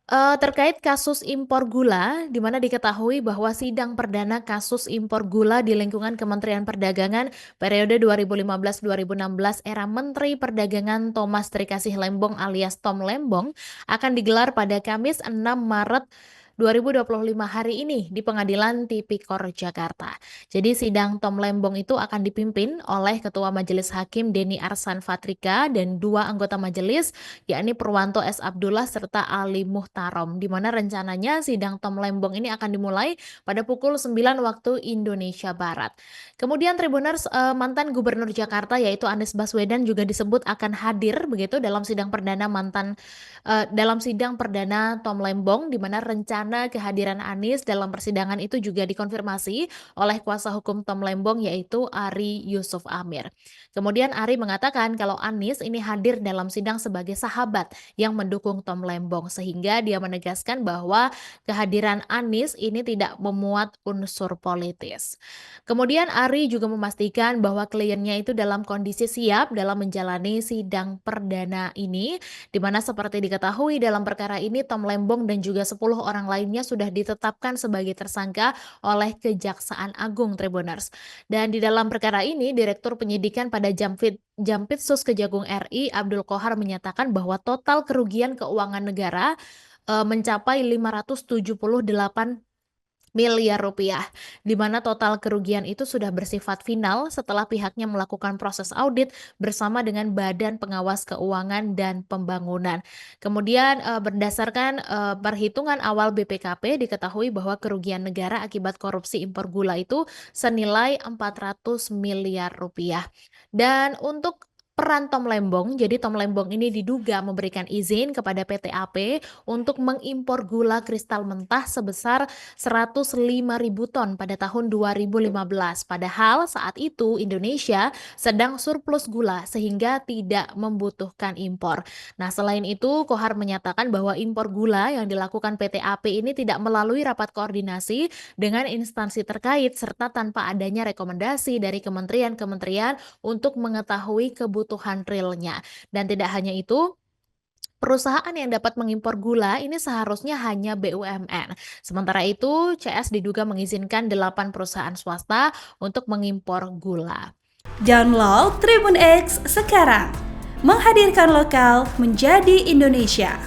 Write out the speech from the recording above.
Terkait kasus impor gula, di mana diketahui bahwa sidang perdana kasus impor gula di lingkungan Kementerian Perdagangan periode 2015-2016 era Menteri Perdagangan Thomas Trikasih Lembong alias Tom Lembong akan digelar pada Kamis 6 Maret 2025 hari ini di Pengadilan Tipikor Jakarta. Jadi sidang Tom Lembong itu akan dipimpin oleh Ketua Majelis Hakim Denny Arsan Fatrika dan dua anggota majelis yakni Purwanto S. Abdullah serta Ali Muhtarom, di mana rencananya sidang Tom Lembong ini akan dimulai pada pukul 9 waktu Indonesia Barat. Kemudian Tribuners mantan Gubernur Jakarta yaitu Anies Baswedan juga disebut akan hadir begitu dalam sidang perdana Tom Lembong, di mana rencana kehadiran Anies dalam persidangan itu juga dikonfirmasi oleh kuasa hukum Tom Lembong yaitu Ari Yusuf Amir. Kemudian Ari mengatakan kalau Anies ini hadir dalam sidang sebagai sahabat yang mendukung Tom Lembong sehingga dia menegaskan bahwa kehadiran Anies ini tidak memuat unsur politis. Kemudian Ari juga memastikan bahwa kliennya itu dalam kondisi siap dalam menjalani sidang perdana ini, di mana seperti diketahui dalam perkara ini Tom Lembong dan juga 10 orang lainnya sudah ditetapkan sebagai tersangka oleh Kejaksaan Agung Tribuners. Dan di dalam perkara ini Direktur Penyidikan pada Jampitsus Kejagung RI Abdul Qohar menyatakan bahwa total kerugian keuangan negara mencapai 578 miliar rupiah, di mana total kerugian itu sudah bersifat final setelah pihaknya melakukan proses audit bersama dengan Badan Pengawas Keuangan dan Pembangunan. Kemudian berdasarkan perhitungan awal BPKP diketahui bahwa kerugian negara akibat korupsi impor gula itu senilai 400 miliar rupiah. Dan untuk peran Tom Lembong, jadi Tom Lembong ini diduga memberikan izin kepada PT AP untuk mengimpor gula kristal mentah sebesar 105.000 ton pada tahun 2015. Padahal saat itu Indonesia sedang surplus gula sehingga tidak membutuhkan impor. Nah, selain itu Kohar menyatakan bahwa impor gula yang dilakukan PT AP ini tidak melalui rapat koordinasi dengan instansi terkait serta tanpa adanya rekomendasi dari kementerian-kementerian untuk mengetahui kebutuhan realnya. Dan tidak hanya itu, perusahaan yang dapat mengimpor gula ini seharusnya hanya BUMN. Sementara itu, CS diduga mengizinkan 8 perusahaan swasta untuk mengimpor gula. Download Tribun X sekarang, menghadirkan lokal menjadi Indonesia.